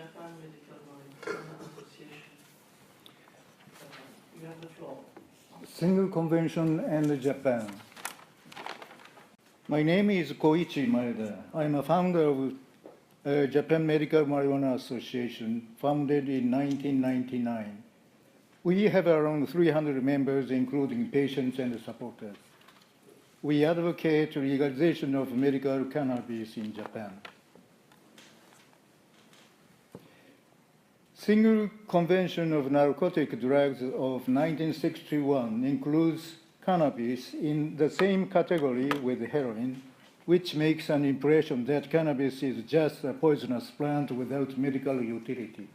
Japan Medical Marijuana Association. You have the floor. Single Convention and Japan. My name is Koichi Maeda. I'm a founder of Japan Medical Marijuana Association, founded in 1999. We have around 300 members, including patients and supporters. We advocate legalization of medical cannabis in Japan. Single Convention of Narcotic Drugs of 1961 includes cannabis in the same category with heroin, which makes an impression that cannabis is just a poisonous plant without medical utility.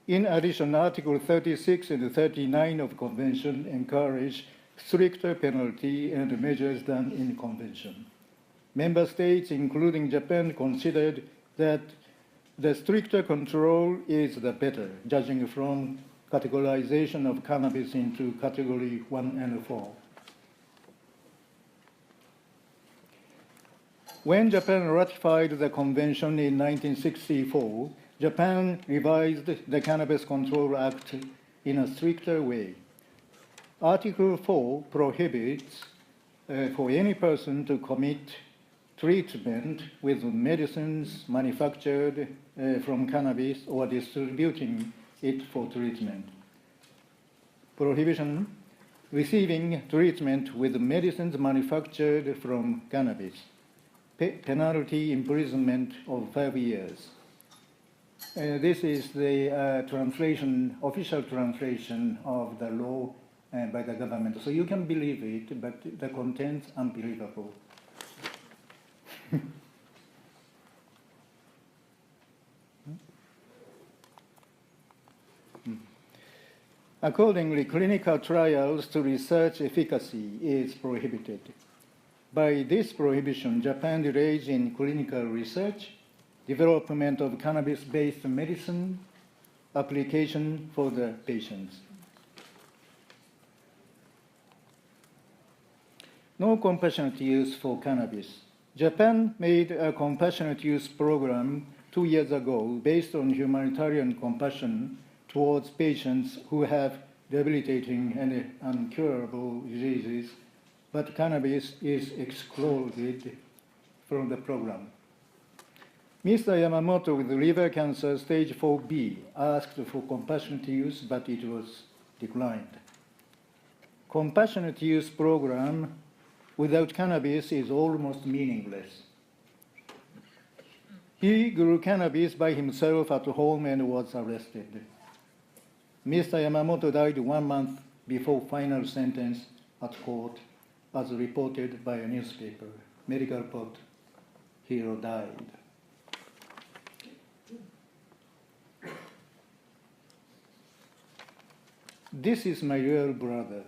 In addition, Article 36 and 39 of Convention encourage stricter penalty and measures than in Convention. Member states, including Japan, considered that the stricter control is the better, judging from categorization of cannabis into category 1 and 4. When Japan ratified the convention in 1964, Japan revised the Cannabis Control Act in a stricter way. Article 4 prohibits for any person to commit treatment with medicines manufactured from cannabis or distributing it for treatment. Prohibition: receiving treatment with medicines manufactured from cannabis. Penalty: imprisonment of 5 years. This is the official translation of the law by the government. So you can believe it, but the content's unbelievable. Accordingly, clinical trials to research efficacy is prohibited. By this prohibition, Japan delays in clinical research, development of cannabis-based medicine, application for the patients. No compassionate use for cannabis. Japan made a compassionate use program 2 years ago based on humanitarian compassion towards patients who have debilitating and incurable diseases, but cannabis is excluded from the program. Mr. Yamamoto with liver cancer stage 4B asked for compassionate use, but it was declined. Compassionate use program without cannabis is almost meaningless. He grew cannabis by himself at home and was arrested. Mr. Yamamoto died 1 month before final sentence at court, as reported by a newspaper. Medical report: hero died. This is my real brother.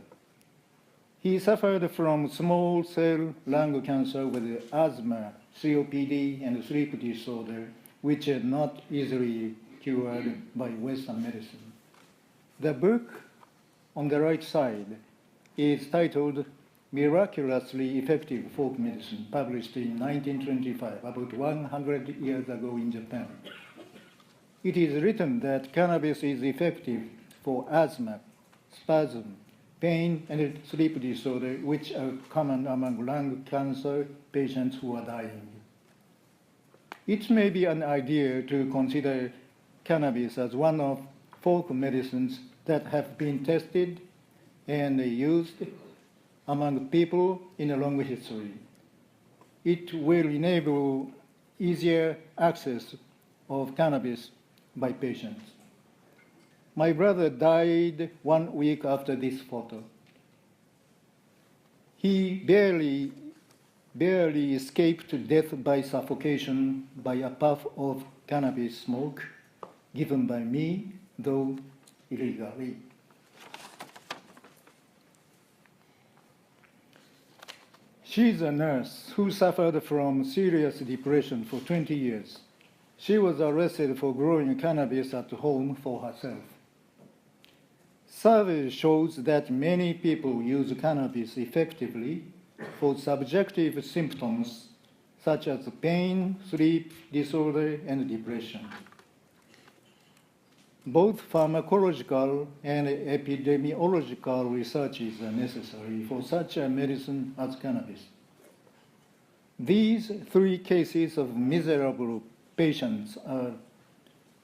He suffered from small cell lung cancer with asthma, COPD, and sleep disorder, which are not easily cured by Western medicine. The book on the right side is titled Miraculously Effective Folk Medicine, published in 1925, about 100 years ago in Japan. It is written that cannabis is effective for asthma, spasm, pain, and sleep disorder, which are common among lung cancer patients who are dying. It may be an idea to consider cannabis as one of folk medicines that have been tested and used among people in a long history. It will enable easier access of cannabis by patients. My brother died 1 week after this photo. He barely escaped death by suffocation by a puff of cannabis smoke given by me, though illegally. She's a nurse who suffered from serious depression for 20 years. She was arrested for growing cannabis at home for herself. Survey shows that many people use cannabis effectively for subjective symptoms such as pain, sleep disorder, and depression. both pharmacological and epidemiological researches are necessary for such a medicine as cannabis. These 3 cases of miserable patients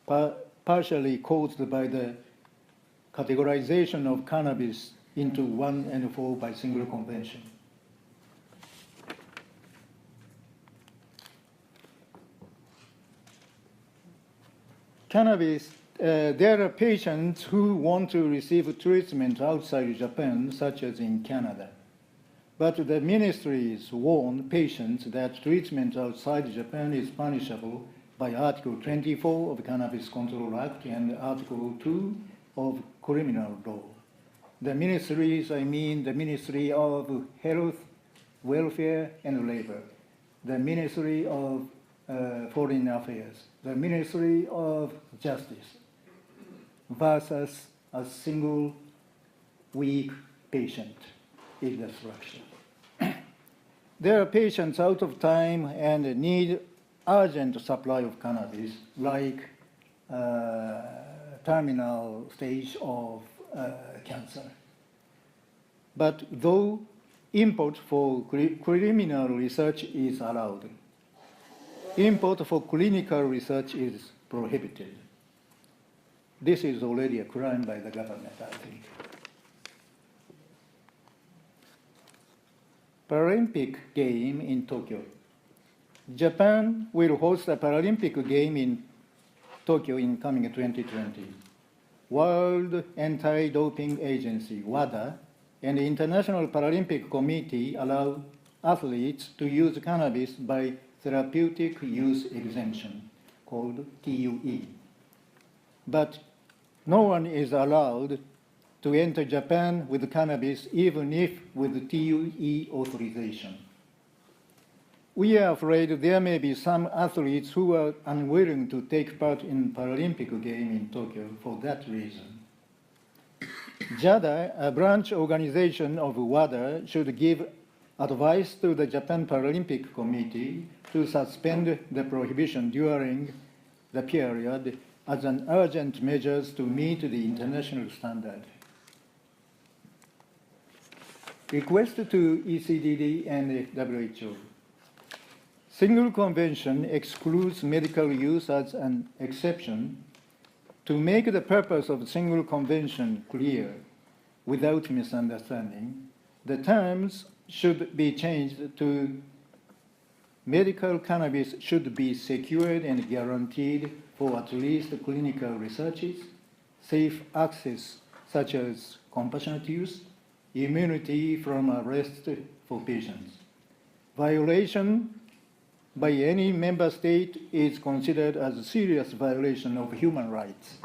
are partially caused by the categorization of cannabis into 1 and 4 by single convention. Cannabis, there are patients who want to receive treatment outside Japan, such as in Canada. But the ministries warn patients that treatment outside Japan is punishable by Article 24 of the Cannabis Control Act and Article 2 of Criminal Law. The ministries, I mean the Ministry of Health, Welfare and Labor, the Ministry of Foreign Affairs, the Ministry of Justice, versus a single weak patient in the structure. There are patients out of time and need urgent supply of cannabis, like terminal stage of cancer. But though import for criminal research is allowed, import for clinical research is prohibited. This is already a crime by the government, I think. Paralympic game in Tokyo. Japan will host a Paralympic game in Tokyo in coming 2020. World Anti-Doping Agency, WADA, and the International Paralympic Committee allow athletes to use cannabis by therapeutic use exemption, called TUE. But no one is allowed to enter Japan with cannabis, even if with TUE authorization. We are afraid there may be some athletes who are unwilling to take part in Paralympic game in Tokyo for that reason. JADA, a branch organization of WADA, should give advice to the Japan Paralympic Committee to suspend the prohibition during the period as an urgent measure to meet the international standard. Request to ECDD and WHO. Single convention excludes medical use as an exception. To make the purpose of single convention clear without misunderstanding, the terms should be changed to medical cannabis should be secured and guaranteed for at least clinical researches, safe access such as compassionate use, immunity from arrest for patients. Violation by any member state is considered as a serious violation of human rights.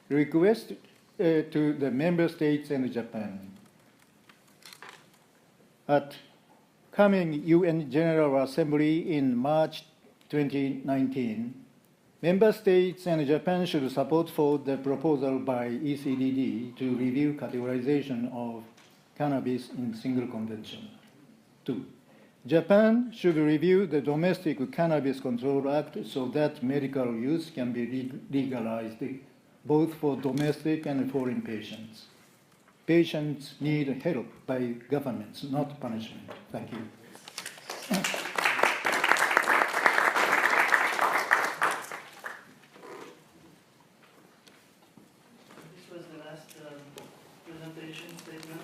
Request to the member states and Japan. At coming UN General Assembly in March 2019, member states and Japan should support for the proposal by ECDD to review categorization of cannabis in single convention. 2. Japan should review the Domestic Cannabis Control Act so that medical use can be legalized both for domestic and foreign patients. Patients need help by governments, not punishment. Thank you. This was the last presentation statement.